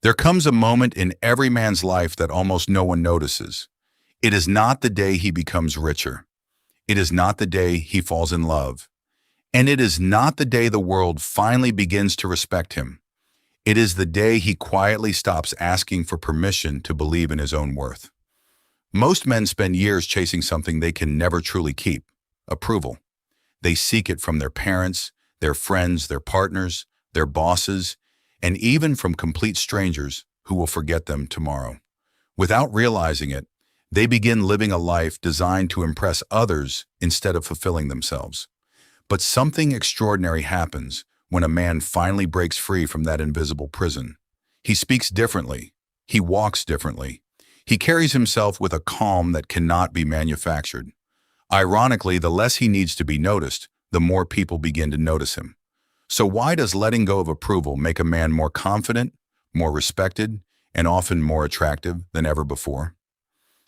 There comes a moment in every man's life that almost no one notices. It is not the day he becomes richer. It is not the day he falls in love. And it is not the day the world finally begins to respect him. It is the day he quietly stops asking for permission to believe in his own worth. Most men spend years chasing something they can never truly keep: approval. They seek it from their parents, their friends, their partners, their bosses, and even from complete strangers who will forget them tomorrow. Without realizing it, they begin living a life designed to impress others instead of fulfilling themselves. But something extraordinary happens when a man finally breaks free from that invisible prison. He speaks differently. He walks differently. He carries himself with a calm that cannot be manufactured. Ironically, the less he needs to be noticed, the more people begin to notice him. So why does letting go of approval make a man more confident, more respected, and often more attractive than ever before?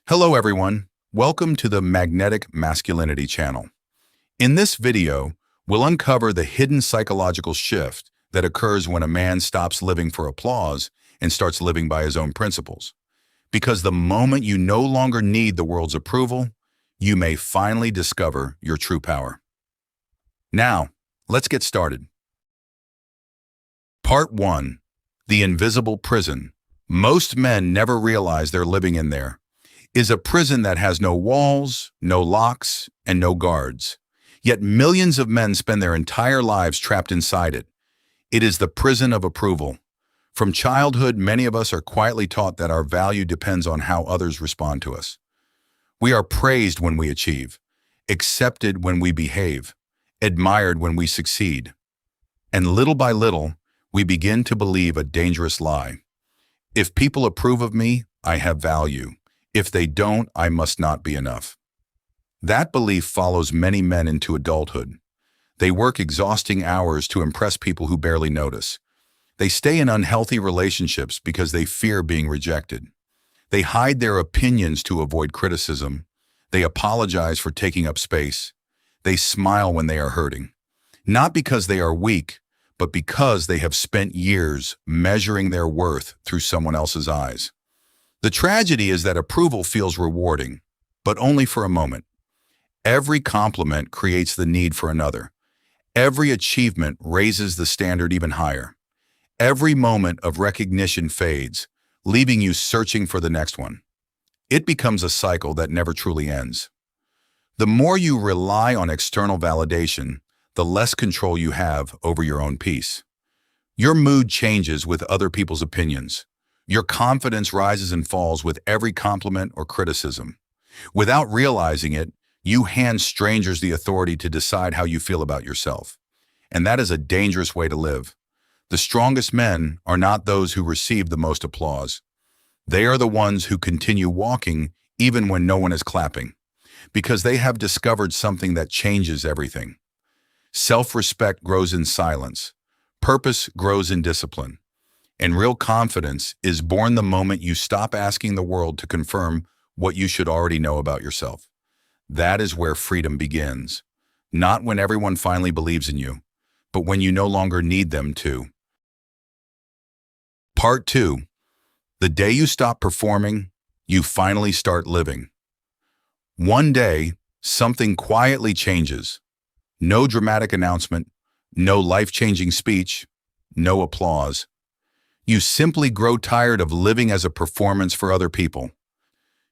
Hello everyone, welcome to the Magnetic Masculinity channel. In this video, we'll uncover the hidden psychological shift that occurs when a man stops living for applause and starts living by his own principles. Because the moment you no longer need the world's approval, you may finally discover your true power. Now, let's get started. Part 1. The Invisible Prison. Most men never realize they're living in there. Is a prison that has no walls, no locks, and no guards. Yet millions of men spend their entire lives trapped inside it. It is the prison of approval. From childhood, many of us are quietly taught that our value depends on how others respond to us. We are praised when we achieve, accepted when we behave, admired when we succeed. And little by little, we begin to believe a dangerous lie. If people approve of me, I have value. If they don't, I must not be enough. That belief follows many men into adulthood. They work exhausting hours to impress people who barely notice. They stay in unhealthy relationships because they fear being rejected. They hide their opinions to avoid criticism. They apologize for taking up space. They smile when they are hurting. Not because they are weak, but because they have spent years measuring their worth through someone else's eyes. The tragedy is that approval feels rewarding, but only for a moment. Every compliment creates the need for another. Every achievement raises the standard even higher. Every moment of recognition fades, leaving you searching for the next one. It becomes a cycle that never truly ends. The more you rely on external validation, the less control you have over your own peace. Your mood changes with other people's opinions. Your confidence rises and falls with every compliment or criticism. Without realizing it, you hand strangers the authority to decide how you feel about yourself. And that is a dangerous way to live. The strongest men are not those who receive the most applause. They are the ones who continue walking even when no one is clapping, because they have discovered something that changes everything. Self-respect grows in silence. Purpose grows in discipline. And real confidence is born the moment you stop asking the world to confirm what you should already know about yourself. That is where freedom begins. Not when everyone finally believes in you, but when you no longer need them to. Part 2. The day you stop performing, you finally start living. One day, something quietly changes. No dramatic announcement, no life-changing speech, no applause. You simply grow tired of living as a performance for other people.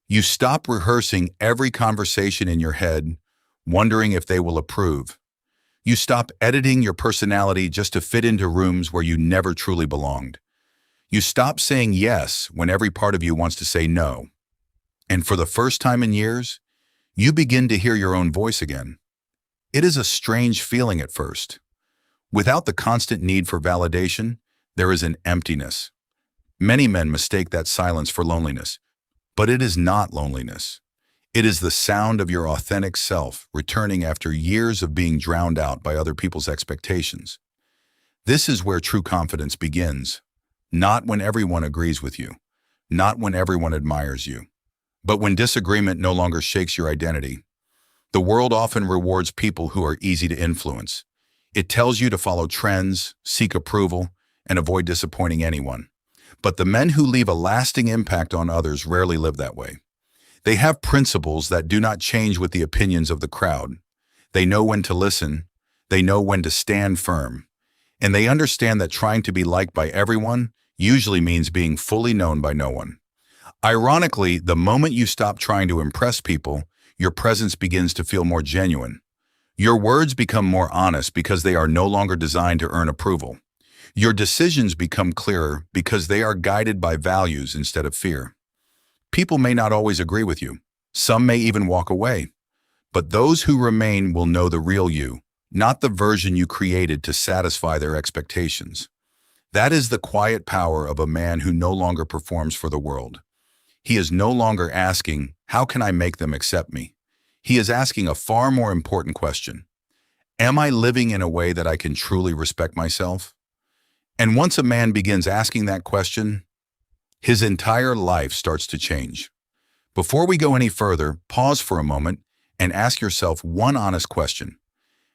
You stop rehearsing every conversation in your head, wondering if they will approve. You stop editing your personality just to fit into rooms where you never truly belonged. You stop saying yes when every part of you wants to say no. And for the first time in years, you begin to hear your own voice again. It is a strange feeling at first. Without the constant need for validation, there is an emptiness. Many men mistake that silence for loneliness, but it is not loneliness. It is the sound of your authentic self returning after years of being drowned out by other people's expectations. This is where true confidence begins. Not when everyone agrees with you, not when everyone admires you, but when disagreement no longer shakes your identity. The world often rewards people who are easy to influence. It tells you to follow trends, seek approval, and avoid disappointing anyone. But the men who leave a lasting impact on others rarely live that way. They have principles that do not change with the opinions of the crowd. They know when to listen, they know when to stand firm, and they understand that trying to be liked by everyone usually means being fully known by no one. Ironically, the moment you stop trying to impress people, your presence begins to feel more genuine. Your words become more honest because they are no longer designed to earn approval. Your decisions become clearer because they are guided by values instead of fear. People may not always agree with you. Some may even walk away. But those who remain will know the real you, not the version you created to satisfy their expectations. That is the quiet power of a man who no longer performs for the world. He is no longer asking, "How can I make them accept me?" He is asking a far more important question. Am I living in a way that I can truly respect myself? And once a man begins asking that question, his entire life starts to change. Before we go any further, pause for a moment and ask yourself one honest question.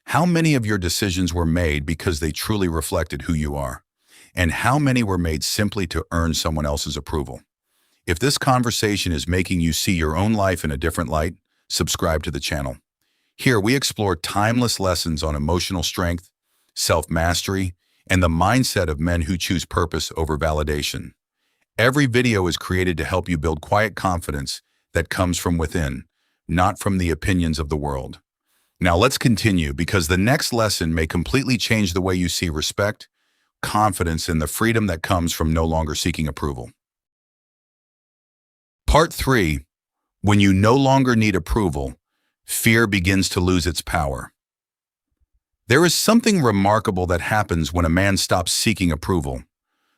How many of your decisions were made because they truly reflected who you are? And how many were made simply to earn someone else's approval? If this conversation is making you see your own life in a different light, subscribe to the channel. Here we explore timeless lessons on emotional strength, self-mastery, and the mindset of men who choose purpose over validation. Every video is created to help you build quiet confidence that comes from within, not from the opinions of the world. Now let's continue, because the next lesson may completely change the way you see respect, confidence, and the freedom that comes from no longer seeking approval. Part 3. When you no longer need approval, fear begins to lose its power. There is something remarkable that happens when a man stops seeking approval.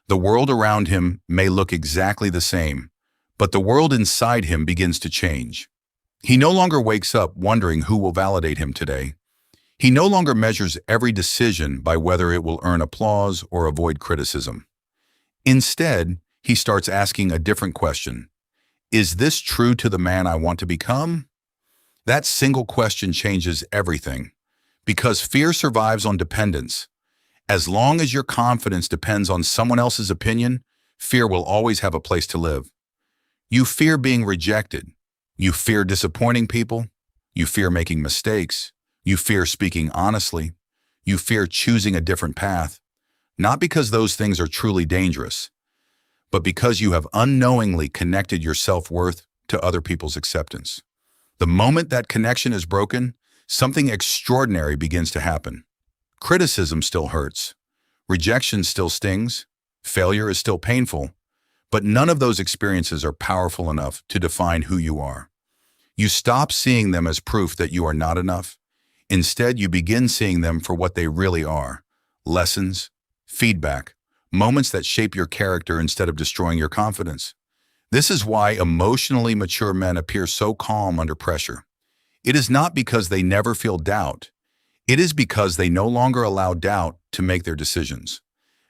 The world around him may look exactly the same, but the world inside him begins to change. He no longer wakes up wondering who will validate him today. He no longer measures every decision by whether it will earn applause or avoid criticism. Instead, he starts asking a different question. Is this true to the man I want to become? That single question changes everything, because fear survives on dependence. As long as your confidence depends on someone else's opinion, fear will always have a place to live. You fear being rejected. You fear disappointing people. You fear making mistakes. You fear speaking honestly. You fear choosing a different path. Not because those things are truly dangerous, but because you have unknowingly connected your self-worth to other people's acceptance. The moment that connection is broken, something extraordinary begins to happen. Criticism still hurts. Rejection still stings. Failure is still painful. But none of those experiences are powerful enough to define who you are. You stop seeing them as proof that you are not enough. Instead, you begin seeing them for what they really are: lessons, feedback, moments that shape your character instead of destroying your confidence. This is why emotionally mature men appear so calm under pressure. It is not because they never feel doubt. It is because they no longer allow doubt to make their decisions.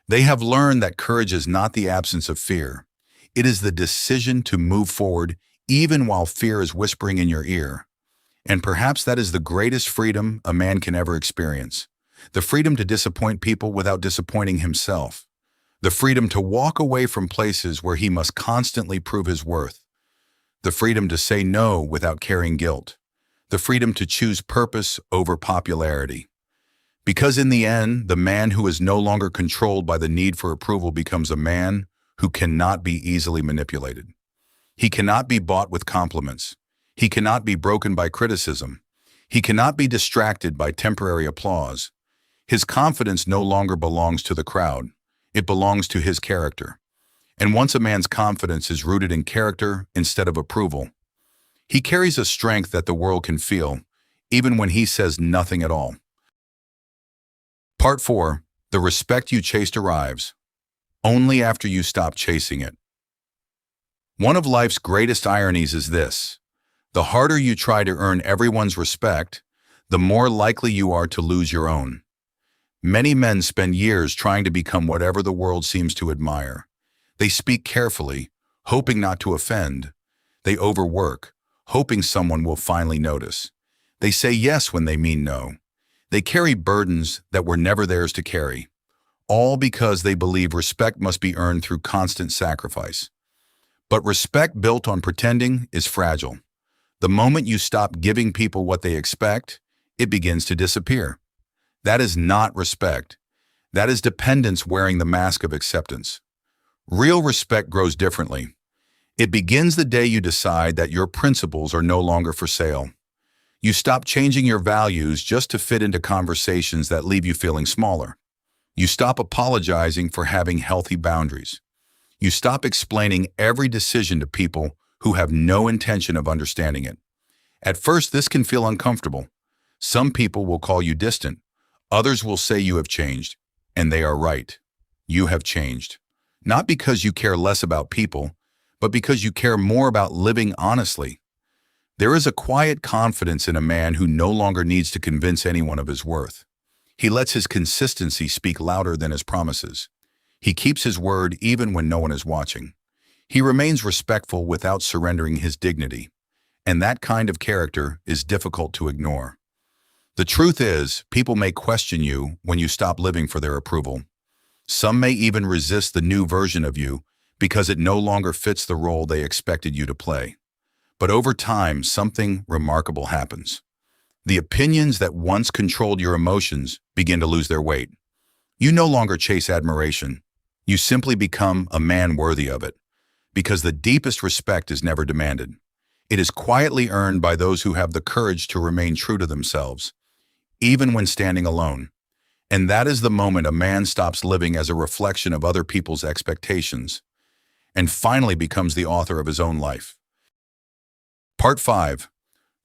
They have learned that courage is not the absence of fear. It is the decision to move forward even while fear is whispering in your ear. And perhaps that is the greatest freedom a man can ever experience. The freedom to disappoint people without disappointing himself. The freedom to walk away from places where he must constantly prove his worth. The freedom to say no without carrying guilt. The freedom to choose purpose over popularity. Because in the end, the man who is no longer controlled by the need for approval becomes a man who cannot be easily manipulated. He cannot be bought with compliments. He cannot be broken by criticism. He cannot be distracted by temporary applause. His confidence no longer belongs to the crowd. It belongs to his character. And once a man's confidence is rooted in character instead of approval, he carries a strength that the world can feel, even when he says nothing at all. Part 4. The respect you chased arrives only after you stop chasing it. One of life's greatest ironies is this: the harder you try to earn everyone's respect, the more likely you are to lose your own. Many men spend years trying to become whatever the world seems to admire. They speak carefully, hoping not to offend. They overwork, hoping someone will finally notice. They say yes when they mean no. They carry burdens that were never theirs to carry, all because they believe respect must be earned through constant sacrifice. But respect built on pretending is fragile. The moment you stop giving people what they expect, it begins to disappear. That is not respect. That is dependence wearing the mask of acceptance. Real respect grows differently. It begins the day you decide that your principles are no longer for sale. You stop changing your values just to fit into conversations that leave you feeling smaller. You stop apologizing for having healthy boundaries. You stop explaining every decision to people who have no intention of understanding it. At first, this can feel uncomfortable. Some people will call you distant. Others will say you have changed. And they are right. You have changed. Not because you care less about people, but because you care more about living honestly. There is a quiet confidence in a man who no longer needs to convince anyone of his worth. He lets his consistency speak louder than his promises. He keeps his word even when no one is watching. He remains respectful without surrendering his dignity. And that kind of character is difficult to ignore. The truth is, people may question you when you stop living for their approval. Some may even resist the new version of you because it no longer fits the role they expected you to play. But over time, something remarkable happens. The opinions that once controlled your emotions begin to lose their weight. You no longer chase admiration. You simply become a man worthy of it, because the deepest respect is never demanded. It is quietly earned by those who have the courage to remain true to themselves, even when standing alone. And that is the moment a man stops living as a reflection of other people's expectations and finally becomes the author of his own life. Part 5.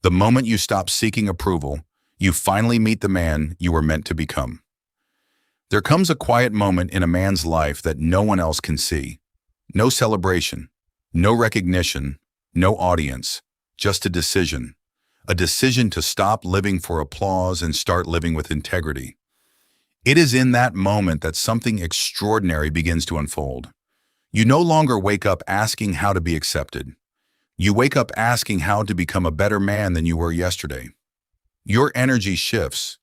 The moment you stop seeking approval, you finally meet the man you were meant to become. There comes a quiet moment in a man's life that no one else can see. No celebration, no recognition, no audience, just a decision. A decision to stop living for applause and start living with integrity. It is in that moment that something extraordinary begins to unfold. You no longer wake up asking how to be accepted. You wake up asking how to become a better man than you were yesterday. Your energy shifts.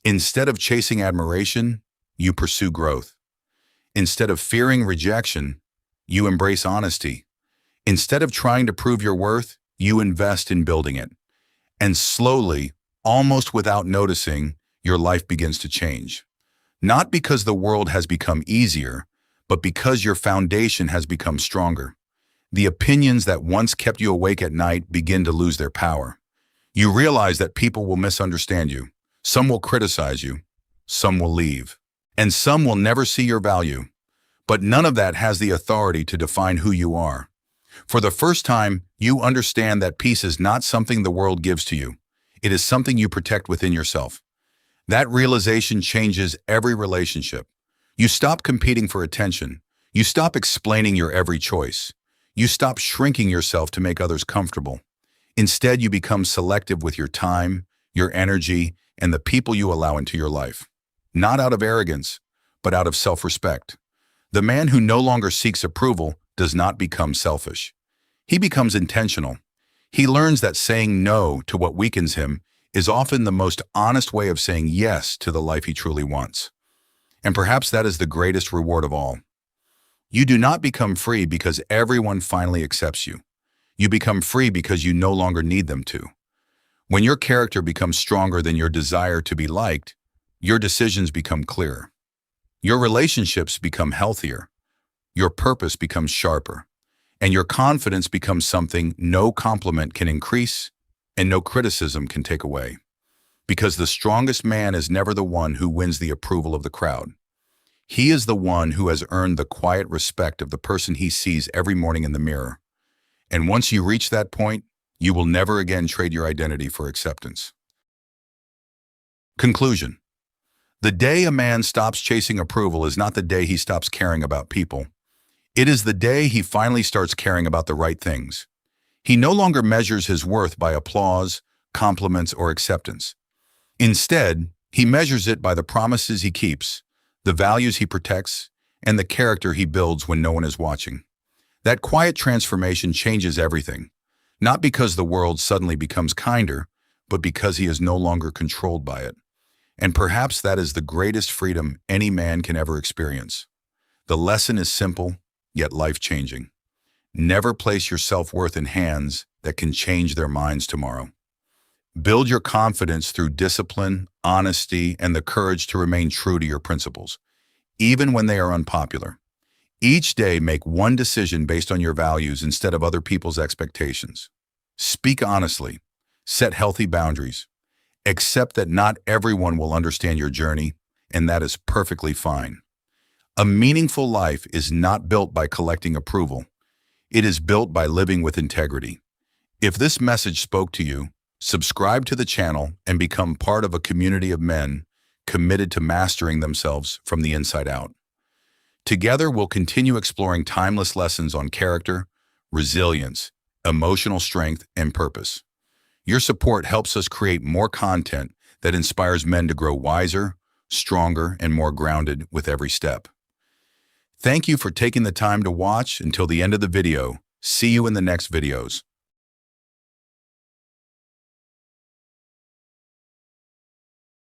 Instead of chasing admiration, you pursue growth. Instead of fearing rejection, you embrace honesty. Instead of trying to prove your worth, you invest in building it. And slowly, almost without noticing, your life begins to change. Not because the world has become easier, but because your foundation has become stronger. The opinions that once kept you awake at night begin to lose their power. You realize that people will misunderstand you. Some will criticize you. Some will leave. And some will never see your value. But none of that has the authority to define who you are. For the first time, you understand that peace is not something the world gives to you. It is something you protect within yourself. That realization changes every relationship. You stop competing for attention. You stop explaining your every choice. You stop shrinking yourself to make others comfortable. Instead, you become selective with your time, your energy, and the people you allow into your life. Not out of arrogance, but out of self-respect. The man who no longer seeks approval does not become selfish. He becomes intentional. He learns that saying no to what weakens him is often the most honest way of saying yes to the life he truly wants. And perhaps that is the greatest reward of all. You do not become free because everyone finally accepts you. You become free because you no longer need them to. When your character becomes stronger than your desire to be liked, your decisions become clearer. Your relationships become healthier. Your purpose becomes sharper. And your confidence becomes something no compliment can increase and no criticism can take away. Because the strongest man is never the one who wins the approval of the crowd. He is the one who has earned the quiet respect of the person he sees every morning in the mirror. And once you reach that point, you will never again trade your identity for acceptance. Conclusion. The day a man stops chasing approval is not the day he stops caring about people. It is the day he finally starts caring about the right things. He no longer measures his worth by applause, compliments, or acceptance. Instead, he measures it by the promises he keeps, the values he protects, and the character he builds when no one is watching. That quiet transformation changes everything, not because the world suddenly becomes kinder, but because he is no longer controlled by it. And perhaps that is the greatest freedom any man can ever experience. The lesson is simple, yet life-changing. Never place your self-worth in hands that can change their minds tomorrow. Build your confidence through discipline, honesty, and the courage to remain true to your principles, even when they are unpopular. Each day, make one decision based on your values instead of other people's expectations. Speak honestly. Set healthy boundaries. Accept that not everyone will understand your journey, and that is perfectly fine. A meaningful life is not built by collecting approval. It is built by living with integrity. If this message spoke to you, subscribe to the channel and become part of a community of men committed to mastering themselves from the inside out. Together, we'll continue exploring timeless lessons on character, resilience, emotional strength, and purpose. Your support helps us create more content that inspires men to grow wiser, stronger, and more grounded with every step. Thank you for taking the time to watch until the end of the video. See you in the next videos.